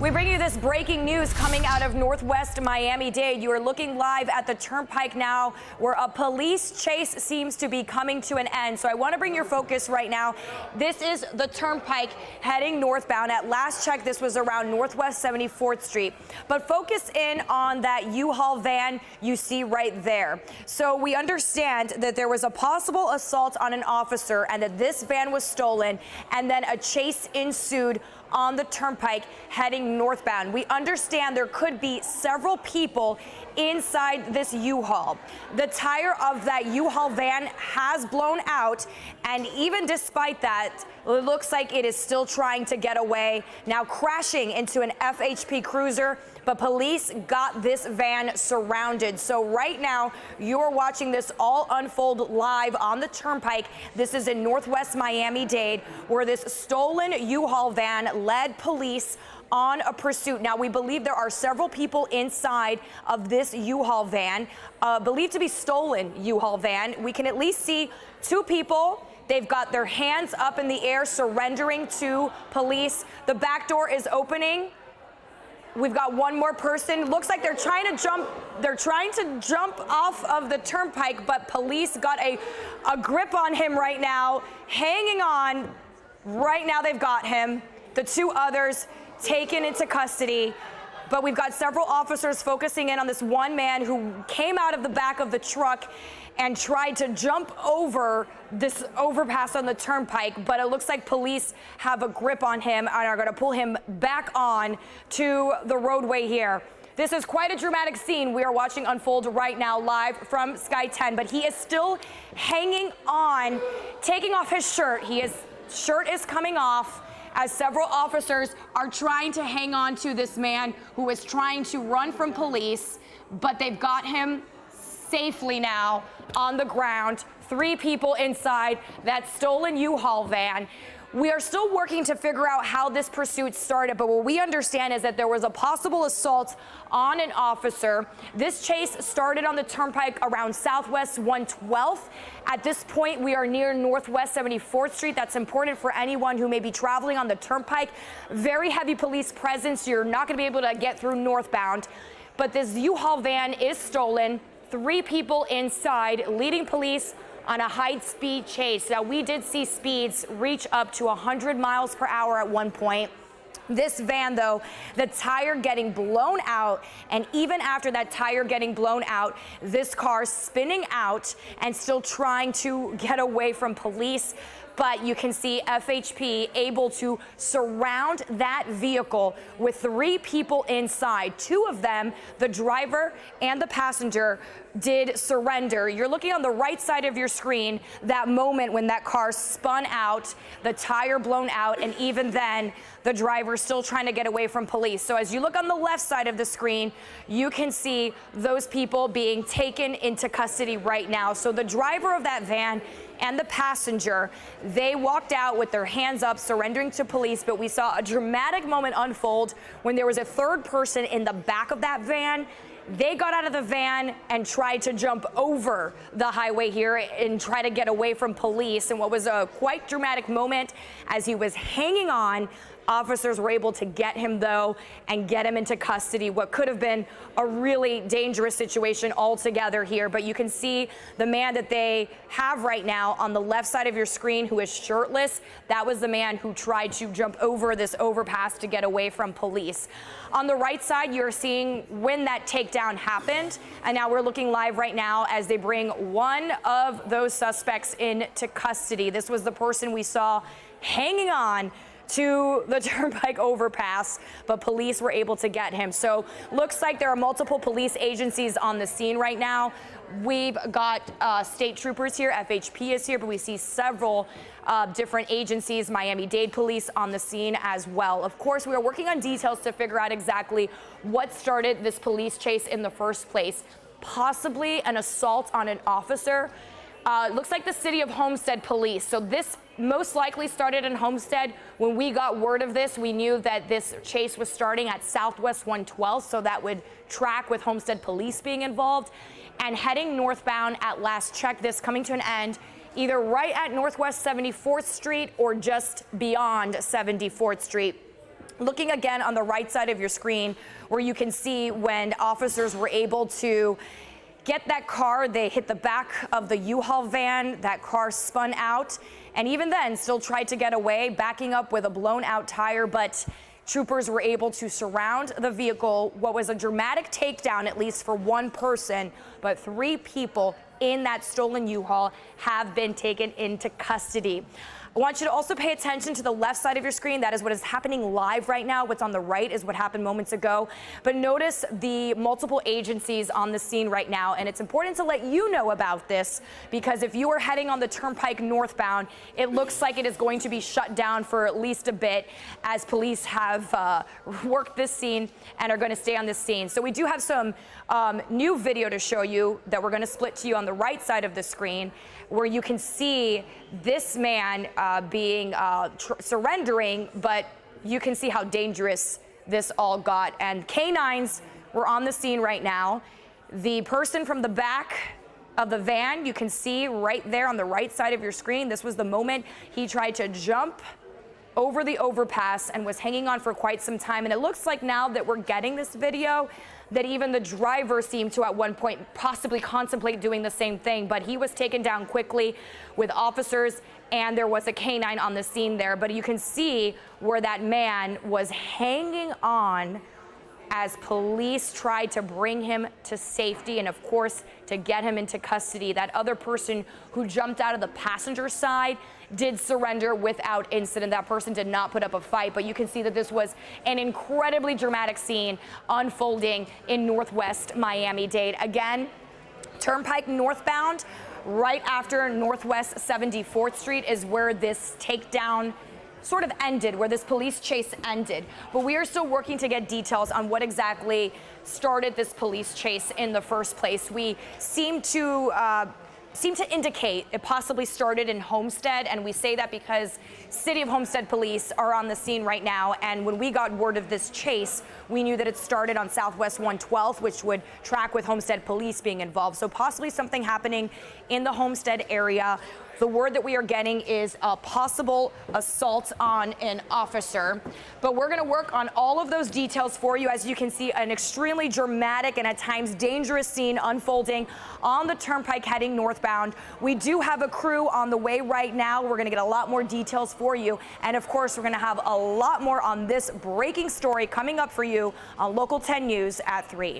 We bring you this breaking news coming out of Northwest Miami-Dade. You are looking live at the Turnpike now, where a police chase seems to be coming to an end. So I want to bring your focus right now. This is the Turnpike heading northbound. At last check, this was around Northwest 74th Street. But focus in on that U-Haul van you see right there. So we understand that there was a possible assault on an officer and that this van was stolen, and then a chase ensued on the Turnpike heading northbound. We understand there could be several people inside this U-Haul. The tire of that U-Haul van has blown out, and even despite that, it looks like it is still trying to get away, now crashing into an FHP cruiser, but police got this van surrounded. So right now, you're watching this all unfold live on the Turnpike. This is in Northwest Miami-Dade, where this stolen U-Haul van led police on a pursuit. Now, we believe there are several people inside of this U-Haul van, believed to be stolen U-Haul van. We can at least see two people. They've got their hands up in the air, surrendering to police. The back door is opening. We've got one more person. Looks like they're trying to jump. They're trying to jump off of the Turnpike, but police got a grip on him right now, hanging on. Right now, they've got him. The two others taken into custody. But we've got several officers focusing in on this one man who came out of the back of the truck and tried to jump over this overpass on the Turnpike, but it looks like police have a grip on him and are going to pull him back on to the roadway here. This is quite a dramatic scene we are watching unfold right now live from Sky 10, but he is still hanging on, taking off his shirt. His shirt is coming off as several officers are trying to hang on to this man who is trying to run from police, but they've got him safely now on the ground. Three people inside that stolen U-Haul van. We are still working to figure out how this pursuit started, but what we understand is that there was a possible assault on an officer. This chase started on the Turnpike around Southwest 112th. At this point, we are near Northwest 74th Street. That's important for anyone who may be traveling on the Turnpike. Very heavy police presence. You're not going to be able to get through northbound. But this U-Haul van is stolen. Three people inside, leading police on a high-speed chase. Now, we did see speeds reach up to 100 miles per hour at one point. This van, though, the tire getting blown out, and even after that tire getting blown out, this car spinning out and still trying to get away from police. But you can see FHP able to surround that vehicle with three people inside. Two of them, the driver and the passenger, did surrender. You're looking on the right side of your screen, that moment when that car spun out, the tire blown out, and even then, the driver still trying to get away from police. So as you look on the left side of the screen, you can see those people being taken into custody right now. So the driver of that van and the passenger, they walked out with their hands up, surrendering to police, but we saw a dramatic moment unfold when there was a third person in the back of that van. They got out of the van and tried to jump over the highway here and try to get away from police. And what was a quite dramatic moment as he was hanging on. Officers were able to get him, though, and get him into custody. What could have been a really dangerous situation altogether here. But you can see the man that they have right now on the left side of your screen who is shirtless. That was the man who tried to jump over this overpass to get away from police. On the right side, you're seeing when that takedown happened. And now we're looking live right now as they bring one of those suspects into custody. This was the person we saw hanging on to the Turnpike overpass, but police were able to get him. So looks like there are multiple police agencies on the scene right now. We've got state troopers here, FHP is here, but we see several different agencies, Miami-Dade police on the scene as well. Of course, we are working on details to figure out exactly what started this police chase in the first place. Possibly an assault on an officer. Looks like the city of Homestead police. So this most likely started in Homestead. When we got word of this, we knew that this chase was starting at Southwest 112, so that would track with Homestead police being involved. And heading northbound at last check, this coming to an end either right at Northwest 74th Street or just beyond 74th Street. Looking again on the right side of your screen, where you can see when officers were able to get that car, they hit the back of the U-Haul van, that car spun out, and even then still tried to get away, backing up with a blown out tire, but troopers were able to surround the vehicle. What was a dramatic takedown, at least for one person, but 3 people in that stolen U-Haul have been taken into custody. I want you to also pay attention to the left side of your screen. That is what is happening live right now. What's on the right is what happened moments ago. But notice the multiple agencies on the scene right now. And it's important to let you know about this, because if you are heading on the Turnpike northbound, it looks like it is going to be shut down for at least a bit, as police have worked this scene and are going to stay on this scene. So we do have some new video to show you that we're going to split to you on the right side of the screen, where you can see this man being surrendering, but you can see how dangerous this all got. And canines were on the scene right now. The person from the back of the van, you can see right there on the right side of your screen, this was the moment he tried to jump over the overpass and was hanging on for quite some time. And it looks like now that we're getting this video that even the driver seemed to at one point possibly contemplate doing the same thing, but he was taken down quickly with officers, and there was a canine on the scene there. But you can see where that man was hanging on as police tried to bring him to safety and, of course, to get him into custody. That other person who jumped out of the passenger side did surrender without incident. That person did not put up a fight, but you can see that this was an incredibly dramatic scene unfolding in Northwest Miami-Dade. Again, Turnpike northbound, right after Northwest 74th Street is where this takedown sort of ended, where this police chase ended. But we are still working to get details on what exactly started this police chase in the first place. We seem to indicate it possibly started in Homestead, and we say that because City of Homestead police are on the scene right now, and when we got word of this chase, we knew that it started on Southwest 112th, which would track with Homestead police being involved. So possibly something happening in the Homestead area. The word that we are getting is a possible assault on an officer. But we're going to work on all of those details for you. As you can see, an extremely dramatic and at times dangerous scene unfolding on the Turnpike heading northbound. We do have a crew on the way right now. We're going to get a lot more details for you. And of course, we're going to have a lot more on this breaking story coming up for you on Local 10 News at 3.